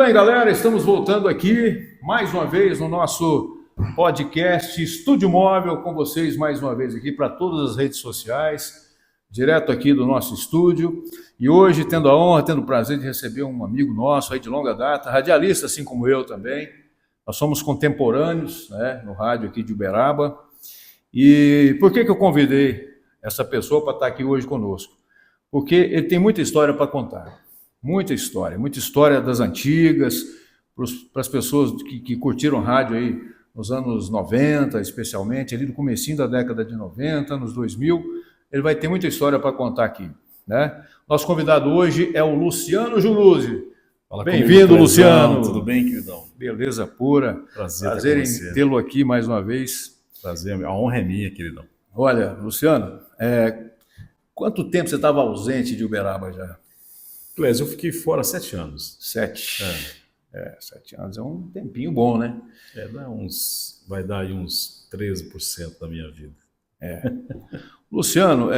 bem, galera? Estamos voltando aqui mais uma vez no nosso podcast Estúdio Móvel com vocês mais uma vez aqui para todas as redes sociais, direto aqui do nosso estúdio. E hoje tendo a honra, tendo o prazer de receber um amigo nosso aí de longa data, radialista assim como eu também. Nós somos contemporâneos, né, no rádio aqui de Uberaba. E por que eu convidei essa pessoa para estar aqui hoje conosco? Porque ele tem muita história para contar. Muita história das antigas, para as pessoas que curtiram rádio aí nos anos 90, especialmente, ali no comecinho da década de 90, anos 2000, ele vai ter muita história para contar aqui, né? Nosso convidado hoje é o Luciano Juluzzi. Bem-vindo, Luciano. Tudo bem, queridão? Beleza pura. Prazer em tê-lo aqui mais uma vez. Prazer, a honra é minha, queridão. Olha, Luciano, quanto tempo você estava ausente de Uberaba já? Clésio, eu fiquei fora 7 anos. 7? 7 anos é um tempinho bom, né? Vai dar aí uns 13% da minha vida. Luciano,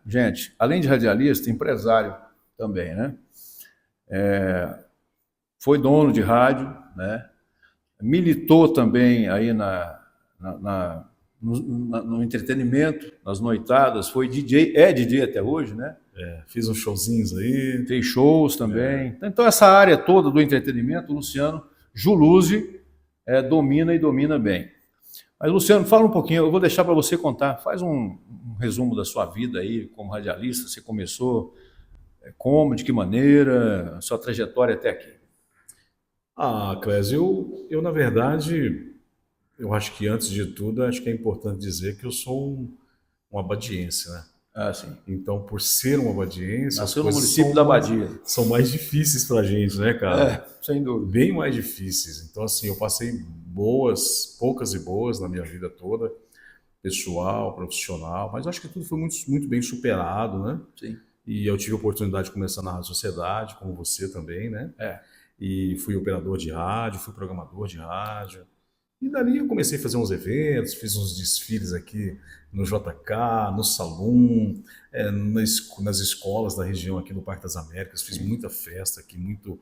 gente, além de radialista, empresário também, né? Foi dono de rádio, né? Militou também aí no entretenimento, nas noitadas, foi DJ, é DJ até hoje, né? Fiz uns showzinhos aí. Fez shows também. Então essa área toda do entretenimento, o Luciano Juluzzi domina e domina bem. Mas Luciano, fala um pouquinho, eu vou deixar para você contar, faz um resumo da sua vida aí como radialista, você começou como, de que maneira, a sua trajetória até aqui. Clésio, eu na verdade, eu acho que antes de tudo, acho que é importante dizer que eu sou um abadiense, né? Sim. Então, por ser uma abadiense, nasceu no município da Abadia. São mais difíceis pra gente, né, cara? Sem dúvida. Bem mais difíceis. Então, assim, eu passei poucas e boas na minha vida toda, pessoal, profissional, mas acho que tudo foi muito, muito bem superado, né? Sim. E eu tive a oportunidade de começar na Rádio Sociedade, como você também, né? E fui operador de rádio, fui programador de rádio. E dali eu comecei a fazer uns eventos, fiz uns desfiles aqui no JK, no Salão, nas escolas da região aqui no Parque das Américas. Fiz muita festa aqui, muito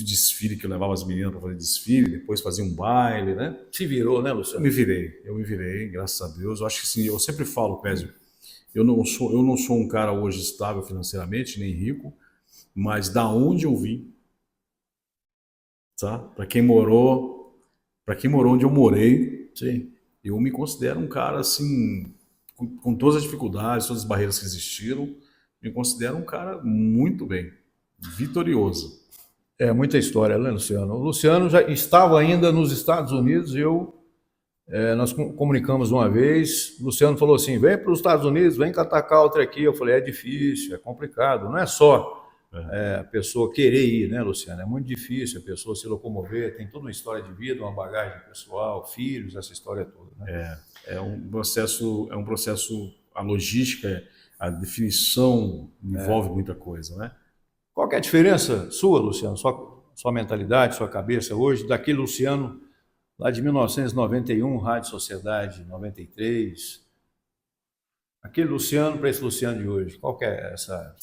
desfile, que eu levava as meninas para fazer desfile, depois fazia um baile, né? Se virou, né, Luciano? Eu me virei, graças a Deus. Eu acho que sim, eu sempre falo, Clésio, eu não sou um cara hoje estável financeiramente, nem rico, mas da onde eu vim, tá? Para quem morou onde eu morei, sim, eu me considero um cara assim, com todas as dificuldades, todas as barreiras que existiram, me considero um cara muito bem, vitorioso. Muita história, né, Luciano? O Luciano já estava ainda nos Estados Unidos, nós comunicamos uma vez, o Luciano falou assim, vem para os Estados Unidos, vem catar country aqui. Eu falei, é difícil, é complicado, não é só a pessoa querer ir, né, Luciano? É muito difícil a pessoa se locomover, tem toda uma história de vida, uma bagagem pessoal, filhos, essa história toda, né? É um processo, a logística, a definição envolve muita coisa, né? Qual que é a diferença sua, Luciano, sua mentalidade, sua cabeça hoje, daquele Luciano lá de 1991, Rádio Sociedade, 93, aquele Luciano para esse Luciano de hoje? Qual que é essa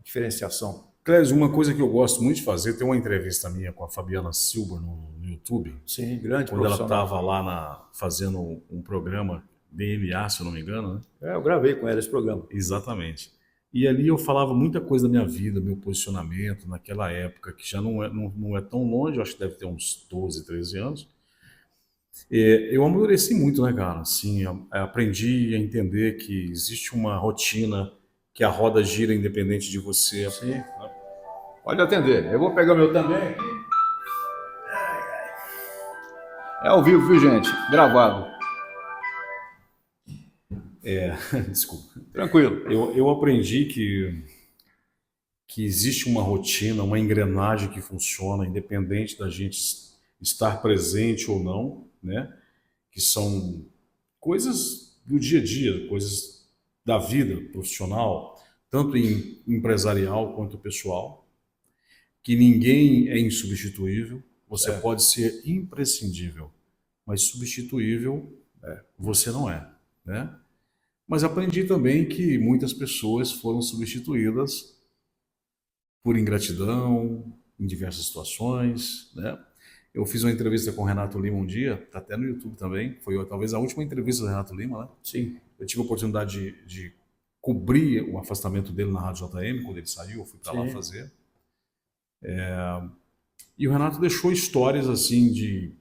diferenciação? Clésio, uma coisa que eu gosto muito de fazer, tem uma entrevista minha com a Fabiana Silber no YouTube. Sim, grande quando ela profissional. estava lá fazendo um programa DNA, se eu não me engano, né? Eu gravei com ela esse programa. Exatamente. E ali eu falava muita coisa da minha vida, meu posicionamento naquela época, que já não é tão longe, eu acho que deve ter uns 12, 13 anos. Eu amadureci muito, né, cara? Assim, aprendi a entender que existe uma rotina, que a roda gira independente de você. Sim. Pode atender. Eu vou pegar o meu também aqui. É ao vivo, viu, gente? Gravado. Desculpa. Tranquilo. Eu aprendi que existe uma rotina, uma engrenagem que funciona, independente da gente estar presente ou não, né? Que são coisas do dia a dia, coisas da vida profissional, tanto empresarial quanto pessoal, que ninguém é insubstituível. Você pode ser imprescindível, mas substituível você não é, né? Mas aprendi também que muitas pessoas foram substituídas por ingratidão, em diversas situações, né? Eu fiz uma entrevista com o Renato Lima um dia, está até no YouTube também, foi talvez a última entrevista do Renato Lima, né? Sim. Eu tive a oportunidade de cobrir o afastamento dele na Rádio JM, quando ele saiu, eu fui para lá fazer. E o Renato deixou histórias assim de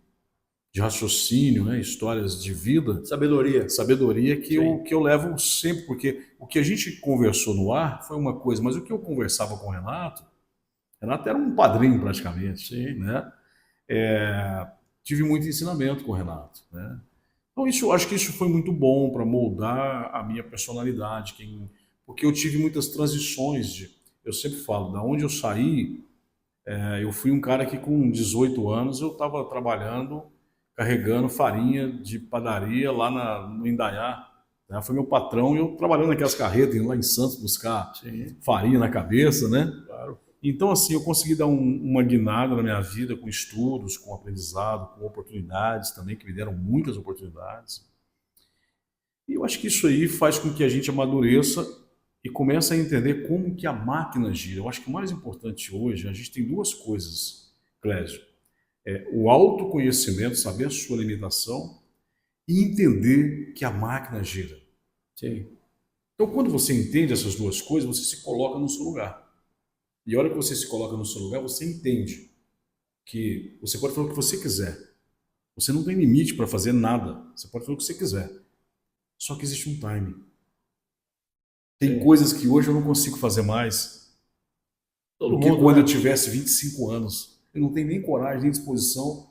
raciocínio, né? Histórias de vida, sabedoria que eu levo sempre, porque o que a gente conversou no ar foi uma coisa, mas o que eu conversava com o Renato era um padrinho praticamente, né? Tive muito ensinamento com o Renato, né? Então acho que isso foi muito bom para moldar a minha personalidade, porque eu tive muitas transições, eu sempre falo, da onde eu saí, eu fui um cara que com 18 anos eu estava trabalhando, carregando farinha de padaria lá no Indaiá, né? Foi meu patrão e eu trabalhando naquelas carretas, indo lá em Santos buscar farinha na cabeça, né? Claro. Então, assim, eu consegui dar uma guinada na minha vida com estudos, com aprendizado, com oportunidades também, que me deram muitas oportunidades. E eu acho que isso aí faz com que a gente amadureça e comece a entender como que a máquina gira. Eu acho que o mais importante hoje, a gente tem duas coisas, Clésio. O autoconhecimento, saber a sua limitação e entender que a máquina gira. Sim. Então, quando você entende essas duas coisas, você se coloca no seu lugar. E a hora que você se coloca no seu lugar, você entende que você pode fazer o que você quiser. Você não tem limite para fazer nada. Você pode fazer o que você quiser. Só que existe um timing. Tem coisas que hoje eu não consigo fazer mais do que quando eu tivesse 25 anos. Eu não tenho nem coragem, nem disposição,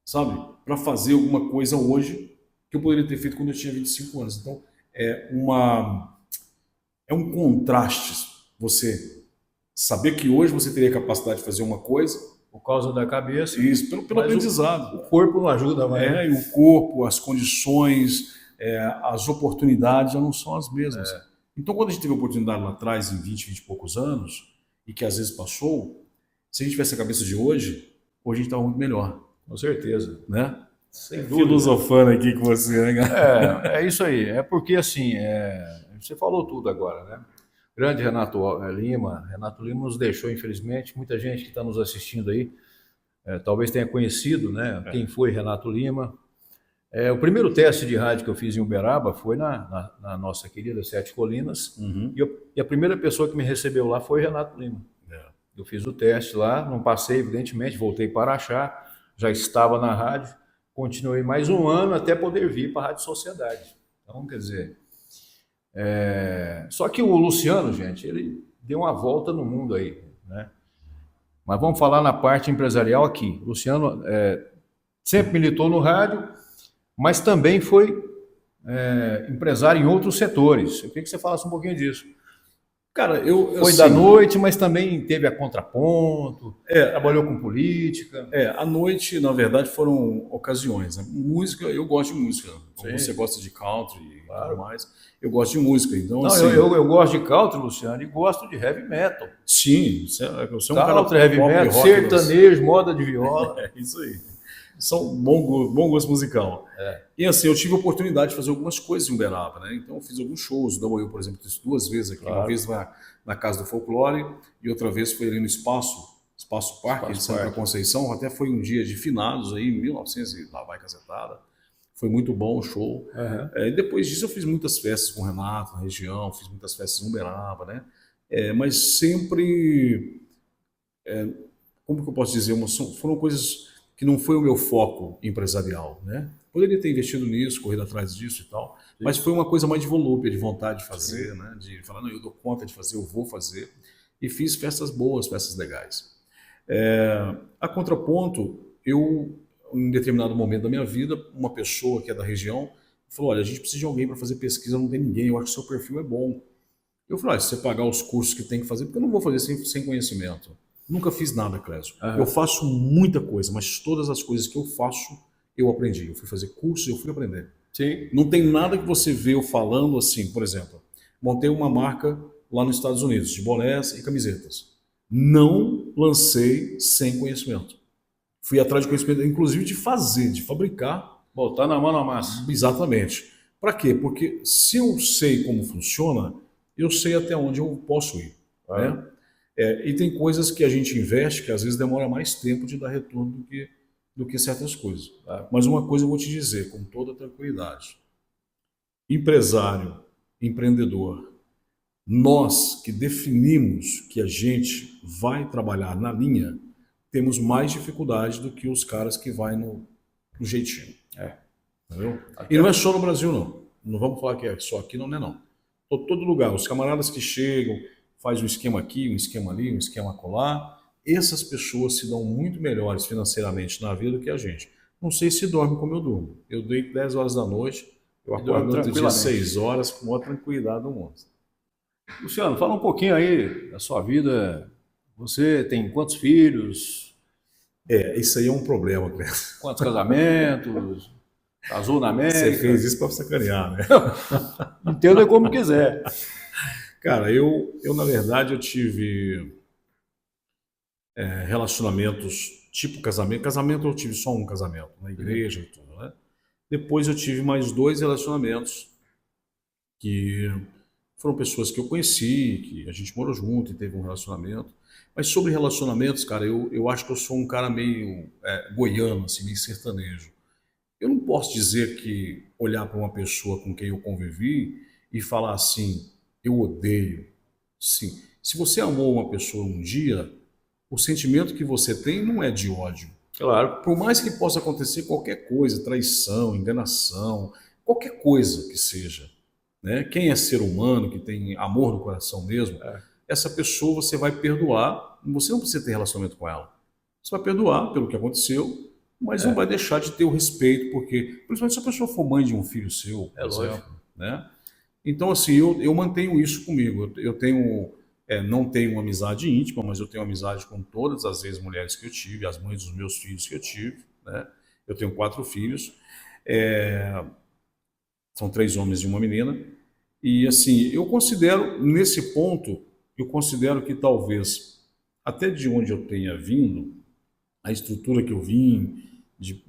sabe, para fazer alguma coisa hoje que eu poderia ter feito quando eu tinha 25 anos. Então, é um contraste você saber que hoje você teria capacidade de fazer uma coisa por causa da cabeça. Isso, pelo aprendizado. O corpo não ajuda mais. E o corpo, as condições, as oportunidades já não são as mesmas. Então, quando a gente teve a oportunidade lá atrás, em 20 e poucos anos, e que às vezes passou, se a gente tivesse a cabeça de hoje a gente estava muito melhor. Com certeza. Né? Sem dúvida. Filosofando aqui com você, né? É isso aí. É porque, assim, você falou tudo agora, né? Grande Renato Lima nos deixou, infelizmente. Muita gente que está nos assistindo aí talvez tenha conhecido, né, quem foi Renato Lima. O primeiro teste de rádio que eu fiz em Uberaba foi na nossa querida Sete Colinas. E a primeira pessoa que me recebeu lá foi Renato Lima. Eu fiz o teste lá, não passei, evidentemente, voltei para Araxá, já estava na rádio, continuei mais um ano até poder vir para a Rádio Sociedade. Então, quer dizer... Só que o Luciano, gente, ele deu uma volta no mundo aí, né? Mas vamos falar na parte empresarial aqui. O Luciano sempre militou no rádio, mas também foi empresário em outros setores. Eu queria que você falasse um pouquinho disso. Cara, foi da noite, mas também teve a contraponto, trabalhou com política. À noite, na verdade, foram ocasiões. Né? Música, eu gosto de música. Como você gosta de country e tudo mais, eu gosto de música. Então, não, assim, eu gosto de country, Luciano, e gosto de heavy metal. Sim, você é um country, heavy metal, sertanejo, moda de viola. Isso aí. São bom gosto musical. E assim, eu tive a oportunidade de fazer algumas coisas em Uberaba, né? Então eu fiz alguns shows, eu, por exemplo, fiz 2 vezes aqui, uma vez na Casa do Folclore e outra vez foi ali no Espaço Parque, de Santa Conceição, até foi um dia de finados aí, em 1900 e lá vai cacetada. Foi muito bom o show. E depois disso eu fiz muitas festas com o Renato na região, fiz muitas festas em Uberaba, né? Mas sempre, como que eu posso dizer, foram coisas que não foi o meu foco empresarial, né? Poderia ter investido nisso, corrido atrás disso e tal, mas foi uma coisa mais de volúpia, de vontade de fazer, né? De falar, não, eu dou conta de fazer, eu vou fazer. E fiz festas boas, festas legais. A contraponto, em determinado momento da minha vida, uma pessoa que é da região falou, olha, a gente precisa de alguém para fazer pesquisa, não tem ninguém, eu acho que seu perfil é bom. Eu falei, se você pagar os cursos que tem que fazer, porque eu não vou fazer sem conhecimento. Nunca fiz nada, Clésio. Eu faço muita coisa, mas todas as coisas que eu faço, eu aprendi. Eu fui fazer cursos, eu fui aprender. Sim. Não tem nada que você vê eu falando assim, por exemplo, montei uma marca lá nos Estados Unidos, de bonés e camisetas. Não lancei sem conhecimento. Fui atrás de conhecimento, inclusive de fazer, de fabricar. Botar na mão na massa. Exatamente. Para quê? Porque se eu sei como funciona, eu sei até onde eu posso ir. Né? E tem coisas que a gente investe que às vezes demora mais tempo de dar retorno do que certas coisas. Mas uma coisa eu vou te dizer, com toda tranquilidade. Empresário, empreendedor, nós que definimos que a gente vai trabalhar na linha, temos mais dificuldade do que os caras que vai no jeitinho. Entendeu? E não é só no Brasil, não. Não vamos falar que é só aqui, não é não. Todo lugar, os camaradas que chegam, faz um esquema aqui, um esquema ali, um esquema acolá, essas pessoas se dão muito melhores financeiramente na vida do que a gente. Não sei se dorme como eu durmo. Eu deito 10 horas da noite, eu acordo no outro dia 6 horas com a tranquilidade do mundo. Luciano, fala um pouquinho aí da sua vida. Você tem quantos filhos? Isso aí é um problema, Cleber. Quantos casamentos? Casou na América? Você fez isso para sacanear, né? Entenda como quiser. Cara, eu na verdade, eu tive relacionamentos tipo casamento. Casamento eu tive só um casamento, na igreja e tudo, né? Depois eu tive mais 2 relacionamentos que foram pessoas que eu conheci, que a gente morou junto e teve um relacionamento. Mas sobre relacionamentos, cara, eu acho que eu sou um cara meio goiano, assim, meio sertanejo. Eu não posso dizer que olhar para uma pessoa com quem eu convivi e falar assim, eu odeio. Sim. Se você amou uma pessoa um dia, o sentimento que você tem não é de ódio. Claro. Por mais que possa acontecer qualquer coisa, traição, enganação, qualquer coisa que seja, né? Quem é ser humano, que tem amor no coração mesmo, essa pessoa você vai perdoar, você não precisa ter relacionamento com ela. Você vai perdoar pelo que aconteceu, mas não vai deixar de ter o respeito, porque, principalmente se a pessoa for mãe de um filho seu, por exemplo, né? Então, assim, eu mantenho isso comigo. Eu tenho, não tenho uma amizade íntima, mas eu tenho amizade com todas as ex-mulheres que eu tive, as mães dos meus filhos que eu tive, né? Eu tenho 4 filhos, são 3 homens e uma menina, e assim, eu considero, nesse ponto, eu considero que talvez, até de onde eu tenha vindo, a estrutura que eu vim, de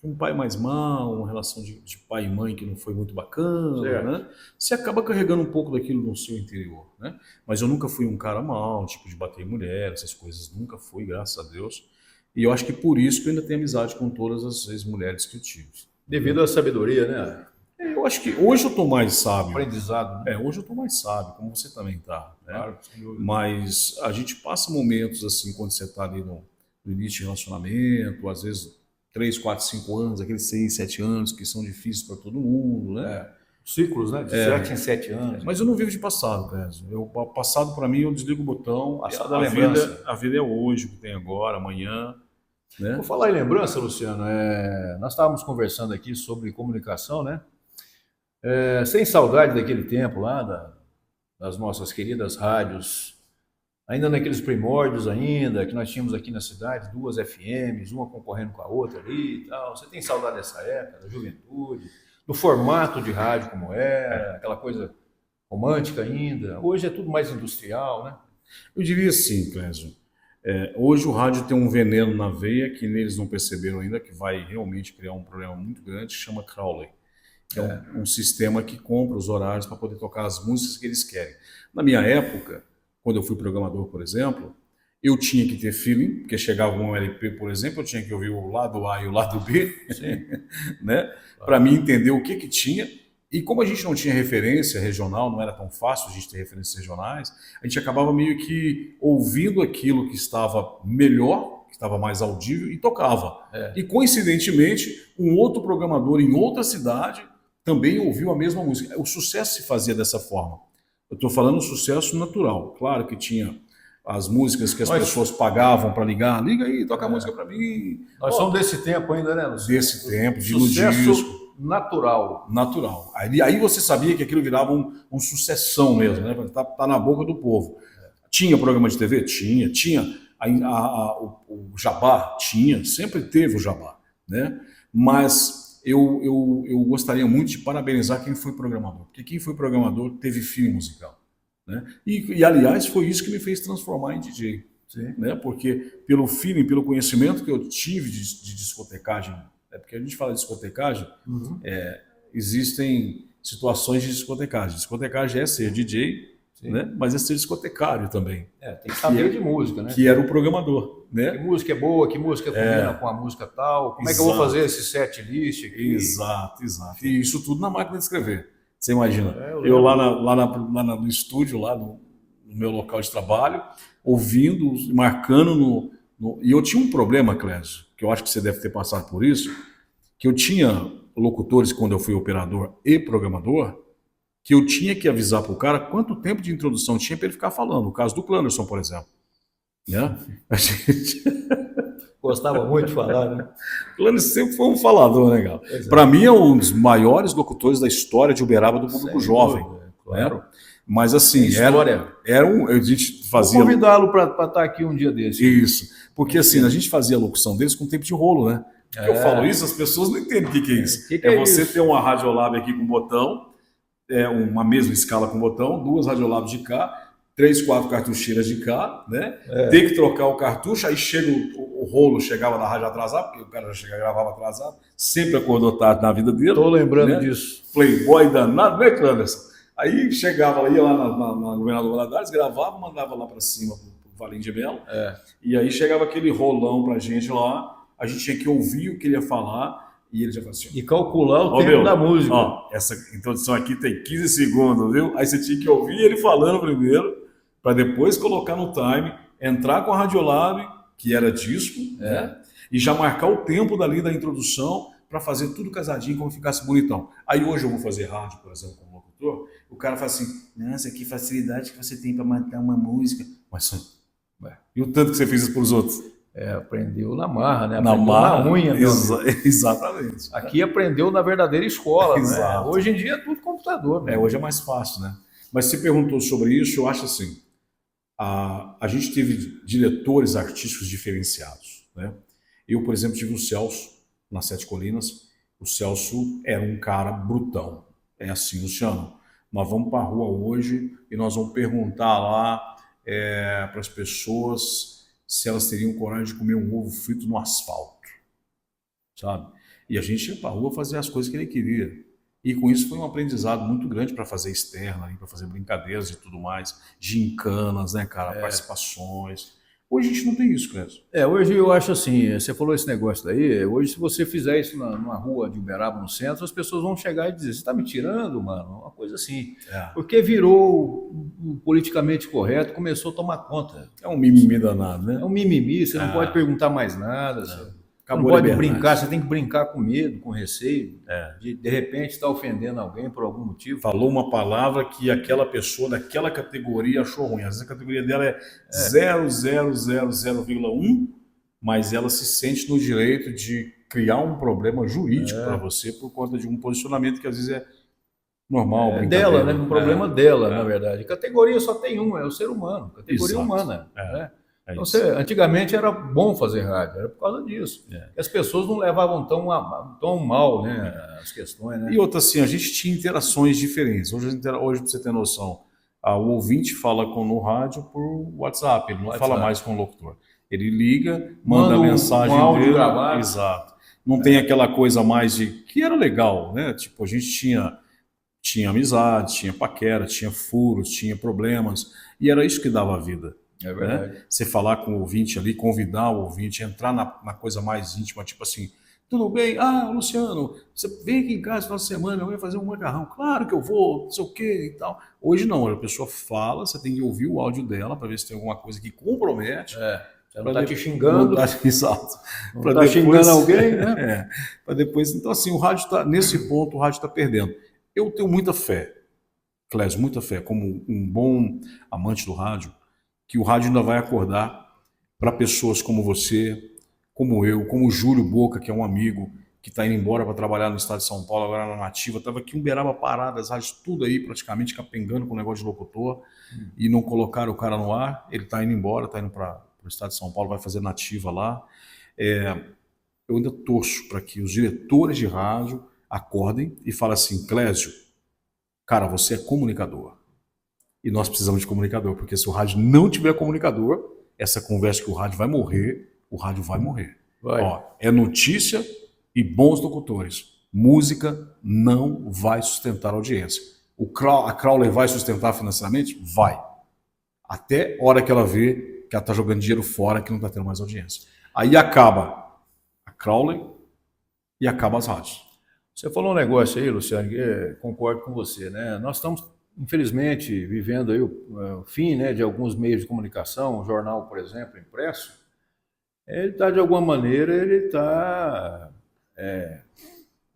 um pai mais mal, uma relação de pai e mãe que não foi muito bacana, né? Você acaba carregando um pouco daquilo no seu interior, né? Mas eu nunca fui um cara mal, tipo de bater em mulher, essas coisas, nunca fui, graças a Deus. E eu acho que por isso que eu ainda tenho amizade com todas as ex-mulheres que eu tive. Devido à sabedoria, né? Eu acho que hoje eu tô mais sábio. Aprendizado, né? Hoje eu tô mais sábio, como você também tá, né? Claro, sem dúvida. Mas a gente passa momentos assim, quando você tá ali no início de relacionamento, às vezes 3, 4, 5 anos, aqueles 6, 7 anos que são difíceis para todo mundo, né? Ciclos, né? De 7 em 7 anos. Mas eu não vivo de passado, Clésio. Passado para mim, eu desligo o botão. Passado é lembrança. A vida é hoje, o que tem agora, amanhã, né? Vou falar em lembrança, Luciano. Nós estávamos conversando aqui sobre comunicação, né? Sem saudade daquele tempo lá, das nossas queridas rádios, ainda naqueles primórdios ainda, que nós tínhamos aqui na cidade, 2 FMs, uma concorrendo com a outra ali e tal. Você tem saudade dessa época, da juventude, do formato de rádio como era, aquela coisa romântica ainda? Hoje é tudo mais industrial, né? Eu diria assim, Clésio, hoje o rádio tem um veneno na veia que eles não perceberam ainda, que vai realmente criar um problema muito grande, que chama Crowley. É um sistema que compra os horários para poder tocar as músicas que eles querem. Na minha época, quando eu fui programador, por exemplo, eu tinha que ter feeling, porque chegava um LP, por exemplo, eu tinha que ouvir o lado A e o lado B, né? Para mim entender o que tinha. E como a gente não tinha referência regional, não era tão fácil a gente ter referências regionais, a gente acabava meio que ouvindo aquilo que estava melhor, que estava mais audível, e tocava. E coincidentemente, um outro programador em outra cidade também ouviu a mesma música. O sucesso se fazia dessa forma. Eu estou falando sucesso natural. Claro que tinha as músicas que as pessoas pagavam para ligar. Liga aí, toca a música para mim. Nós somos desse tempo ainda, né, Luciano? Desse tempo, de sucesso disco. Natural. Natural. Aí você sabia que aquilo virava um sucessão mesmo, né? Tá na boca do povo. Tinha programa de TV? Tinha. Tinha o jabá? Tinha. Sempre teve o jabá, né? Mas eu gostaria muito de parabenizar quem foi programador, porque quem foi programador teve feeling musical, né? E aliás, foi isso que me fez transformar em DJ, né? Porque pelo feeling, pelo conhecimento que eu tive de discotecagem, porque a gente fala de discotecagem, existem situações de discotecagem. Discotecagem é ser DJ, né? Mas é ser discotecário também. Tem que saber de música, né? Que era o programador, né? Que música é boa, que música combina com a música tal, como é que eu vou fazer esse set list aqui? Exato. E isso tudo na máquina de escrever. Você imagina, eu lá no estúdio, lá no meu local de trabalho, ouvindo, marcando E eu tinha um problema, Clésio, que eu acho que você deve ter passado por isso, que eu tinha locutores, quando eu fui operador e programador, que eu tinha que avisar para o cara quanto tempo de introdução tinha para ele ficar falando. O caso do Clanderson, por exemplo. Né? A gente... Gostava muito de falar, né? Clanderson sempre foi um falador, né, Gal? Para mim é um dos maiores locutores da história de Uberaba do público jovem. Claro. Né? Mas assim, a gente fazia... Vou convidá-lo para estar aqui um dia desse. Isso. Porque assim, a gente fazia a locução deles com tempo de rolo, né? Eu falo isso, as pessoas não entendem o que é isso. Que é você isso? ter uma Radiolab aqui com botão, uma mesma escala com botão, 2 Radiolabs de cá, 3, 4 cartucheiras de cá, né? Ter que trocar o cartucho, aí chega o rolo, chegava na rádio atrasado, porque o cara já chegava, gravava atrasado, sempre acordou tarde na vida dele. Estou lembrando disso. Playboy danado, né, Clanderson? Aí chegava, ia lá na Governador Valadares, gravava, mandava lá para cima, pro Valim de Melo, e aí chegava aquele rolão pra gente lá, a gente tinha que ouvir o que ele ia falar, e ele já falou assim... E calcular o tempo da música. Essa introdução aqui tem 15 segundos, viu? Aí você tinha que ouvir ele falando primeiro, para depois colocar no time, entrar com a Radiolab, que era disco, né? E já marcar o tempo dali da introdução para fazer tudo casadinho, como ficasse bonitão. Aí hoje eu vou fazer rádio, por exemplo, como locutor, o cara fala assim, nossa, que facilidade que você tem para matar uma música. Mas, e o tanto que você fez isso para os outros? Aprendeu na marra, né? Na marra, na unha. Exatamente. Aqui aprendeu na verdadeira escola, Exato. né? Hoje em dia é tudo computador. Né? Hoje é mais fácil, né? Mas você perguntou sobre isso, eu acho assim, a gente teve diretores artísticos diferenciados, né? Eu, por exemplo, tive o Celso, nas Sete Colinas. O Celso era um cara brutão. É assim, Luciano, nós vamos para a rua hoje e nós vamos perguntar lá para as pessoas se elas teriam coragem de comer um ovo frito no asfalto, sabe? E a gente ia para a rua fazer as coisas que ele queria. E com isso foi um aprendizado muito grande para fazer externa, para fazer brincadeiras e tudo mais, gincanas, né, cara, participações. Hoje a gente não tem isso, Clésio. Hoje eu acho assim, você falou esse negócio daí, hoje se você fizer isso numa rua de Uberaba, no centro, as pessoas vão chegar e dizer, você está me tirando, mano? Uma coisa assim. Porque virou o politicamente correto, começou a tomar conta. É um mimimi danado, né? É um mimimi, você não pode perguntar mais nada, você não pode brincar, você tem que brincar com medo, com receio, de repente estar ofendendo alguém por algum motivo. Falou uma palavra que aquela pessoa daquela categoria achou ruim. Às vezes a categoria dela é 0,000,1, mas ela se sente no direito de criar um problema jurídico para você por conta de um posicionamento que às vezes é normal. Dela, né? Um problema dela, na verdade. Categoria só tem um, é o ser humano, categoria humana. Né? Então, antigamente era bom fazer rádio, era por causa disso. As pessoas não levavam tão mal, né, as questões. Né? E outra, assim, a gente tinha interações diferentes. Hoje para você ter noção, o ouvinte fala no rádio por WhatsApp, ele não fala mais com o locutor. Ele liga, manda a mensagem um áudio dele. Gravado. Exato. Não tem aquela coisa mais de... que era legal, né? Tipo, a gente tinha amizade, tinha paquera, tinha furos, tinha problemas. E era isso que dava a vida. É verdade. Né? Você falar com o ouvinte ali, convidar o ouvinte, entrar na coisa mais íntima, tipo assim, tudo bem? Luciano, você vem aqui em casa no final de semana, eu vou fazer um macarrão. Claro que eu vou, não sei o quê e tal. Hoje não, a pessoa fala, você tem que ouvir o áudio dela para ver se tem alguma coisa que compromete. Você não está te xingando. Exato. Não está xingando alguém, né? Para depois, então assim, o rádio está, nesse ponto, o rádio está perdendo. Eu tenho muita fé, Clésio, muita fé, como um bom amante do rádio, que o rádio ainda vai acordar para pessoas como você, como eu, como o Júlio Boca, que é um amigo que está indo embora para trabalhar no estado de São Paulo, agora na Nativa, estava aqui em Uberaba parado, as rádios tudo aí praticamente capengando com o negócio de locutor, e não colocaram o cara no ar. Ele está indo embora, está indo para o estado de São Paulo, vai fazer Nativa lá. Eu ainda torço para que os diretores de rádio acordem e falem assim, Clésio, cara, você é comunicador. E nós precisamos de comunicador, porque se o rádio não tiver comunicador, essa conversa que o rádio vai morrer, o rádio vai morrer. É notícia e bons locutores. Música não vai sustentar a audiência. A Crowley vai sustentar financeiramente? Vai. Até a hora que ela vê que ela está jogando dinheiro fora, que não está tendo mais audiência. Aí acaba a Crowley e acaba as rádios. Você falou um negócio aí, Luciano, que concordo com você, né? Nós estamos, infelizmente, vivendo aí o fim, né, de alguns meios de comunicação, o jornal, por exemplo, impresso, ele está, de alguma maneira, ele está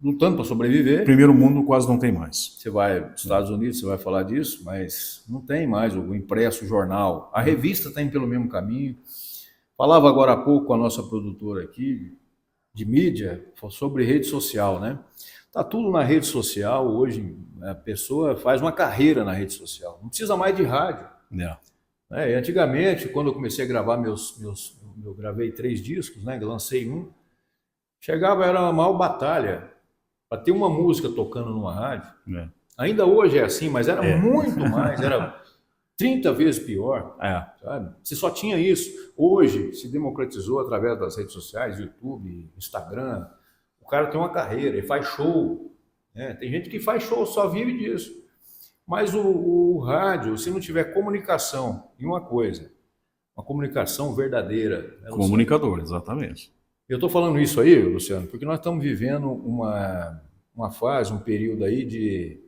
lutando para sobreviver. Primeiro mundo quase não tem mais. Você vai nos Estados Unidos, você vai falar disso, mas não tem mais o impresso, o jornal. A revista está indo pelo mesmo caminho. Falava agora há pouco com a nossa produtora aqui, de mídia, sobre rede social, né? Tá tudo na rede social hoje, a pessoa faz uma carreira na rede social, não precisa mais de rádio. E antigamente, quando eu comecei a gravar eu gravei 3 discos, né? Lancei um, chegava, era uma maior batalha para ter uma música tocando numa rádio. Ainda hoje é assim, mas era muito mais, era 30 vezes pior, sabe? Você só tinha isso. Hoje se democratizou através das redes sociais, YouTube, Instagram. O cara tem uma carreira, ele faz show. Né? Tem gente que faz show, só vive disso. Mas o rádio, se não tiver comunicação, e uma coisa, uma comunicação verdadeira. Né, comunicador, exatamente. Eu estou falando isso aí, Luciano, porque nós estamos vivendo uma fase, um período aí de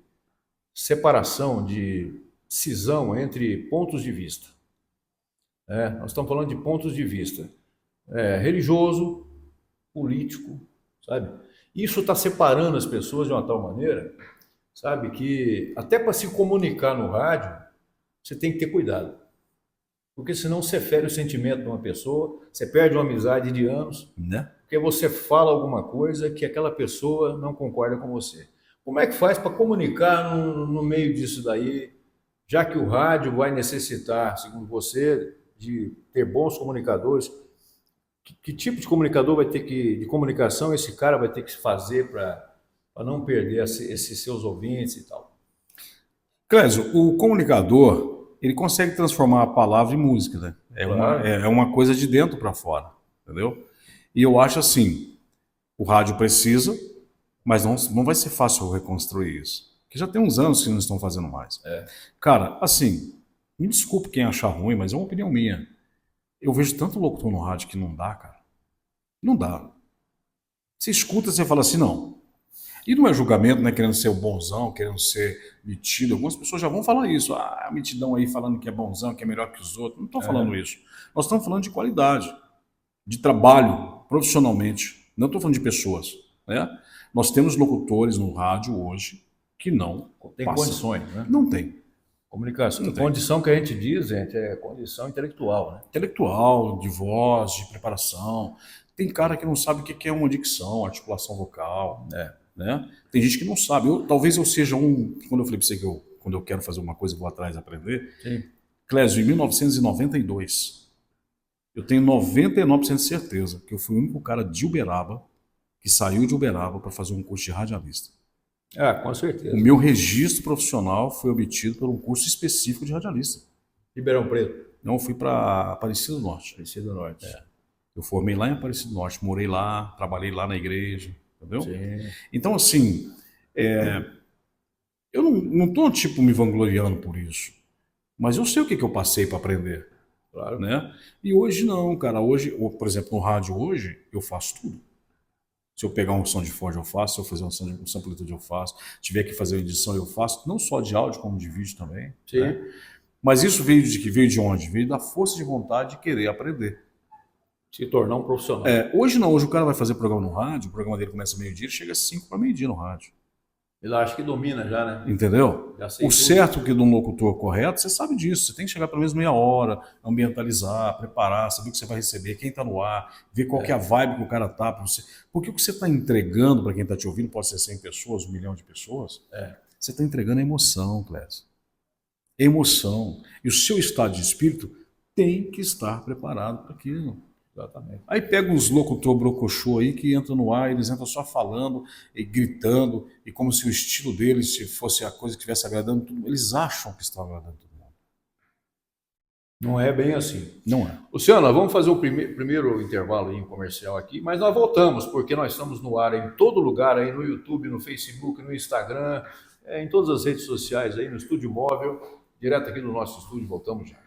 separação, de cisão entre pontos de vista. Nós estamos falando de pontos de vista religioso, político, sabe? Isso está separando as pessoas de uma tal maneira, sabe, que até para se comunicar no rádio, você tem que ter cuidado. Porque senão você fere o sentimento de uma pessoa, você perde uma amizade de anos, né? Porque você fala alguma coisa que aquela pessoa não concorda com você. Como é que faz para comunicar no meio disso daí, já que o rádio vai necessitar, segundo você, de ter bons comunicadores? Que tipo de comunicador vai ter de comunicação esse cara vai ter que fazer para não perder esses seus ouvintes e tal? Clésio, o comunicador, ele consegue transformar a palavra em música, né? É uma coisa de dentro para fora, entendeu? E eu acho assim, o rádio precisa, mas não vai ser fácil reconstruir isso. Porque já tem uns anos que não estão fazendo mais. Cara, assim, me desculpe quem achar ruim, mas é uma opinião minha. Eu vejo tanto locutor no rádio que não dá, cara. Não dá. Você escuta e você fala assim, não. E não é julgamento, né, querendo ser o bonzão, querendo ser metido. Algumas pessoas já vão falar isso. A mitidão aí falando que é bonzão, que é melhor que os outros. Não estou falando isso. Nós estamos falando de qualidade, de trabalho, profissionalmente. Não estou falando de pessoas. Né? Nós temos locutores no rádio hoje que não tem condições, né? Não tem. Comunicação. Condição que a gente diz, gente, é condição intelectual, né? Intelectual, de voz, de preparação. Tem cara que não sabe o que é uma dicção, articulação vocal, né? Tem gente que não sabe. Talvez eu seja quando eu falei para você que quando eu quero fazer uma coisa, eu vou atrás aprender. Sim. Clésio, em 1992, eu tenho 99% de certeza que eu fui o único cara de Uberaba que saiu de Uberaba para fazer um curso de radialista. Com certeza. O meu registro profissional foi obtido por um curso específico de radialista. Ribeirão Preto? Não, eu fui para Aparecida do Norte. Aparecida do Norte. Eu formei lá em Aparecida do Norte, morei lá, trabalhei lá na igreja, entendeu? Sim. Então, assim, eu não estou, tipo, me vangloriando por isso, mas eu sei o que eu passei para aprender. Claro. Né? E hoje não, cara. Hoje, por exemplo, no rádio hoje, eu faço tudo. Se eu pegar um som de Ford, eu faço. Se eu fazer um som de amplitude, eu faço. Se tiver que fazer uma edição, eu faço. Não só de áudio, como de vídeo também. Sim. Né? Mas isso veio de onde? Veio da força de vontade de querer aprender. Se tornar um profissional. Hoje não. Hoje o cara vai fazer programa no rádio, o programa dele começa meio-dia, chega às 5 para meio-dia no rádio. Ele acha que domina já, né? Entendeu? Já sei o tudo. certo que de um locutor correto, você sabe disso. Você tem que chegar pelo menos meia hora, ambientalizar, preparar, saber o que você vai receber, quem está no ar, ver qual que é a vibe que o cara tá para você. Porque o que você está entregando para quem está te ouvindo, pode ser 100 pessoas, 1 milhão de pessoas, você está entregando emoção, Clésio. Emoção. E o seu estado de espírito tem que estar preparado para aquilo. Exatamente. Aí pega uns locutor brocochô aí que entram no ar, eles entram só falando e gritando, e como se o estilo deles se fosse a coisa que estivesse agradando tudo. Eles acham que estão agradando tudo. Não é bem assim. Não é. Luciano, nós vamos fazer o primeiro intervalo aí, comercial aqui, mas nós voltamos, porque nós estamos no ar em todo lugar, aí no YouTube, no Facebook, no Instagram, em todas as redes sociais, aí no Estúdio Móvel, direto aqui do nosso estúdio, voltamos já.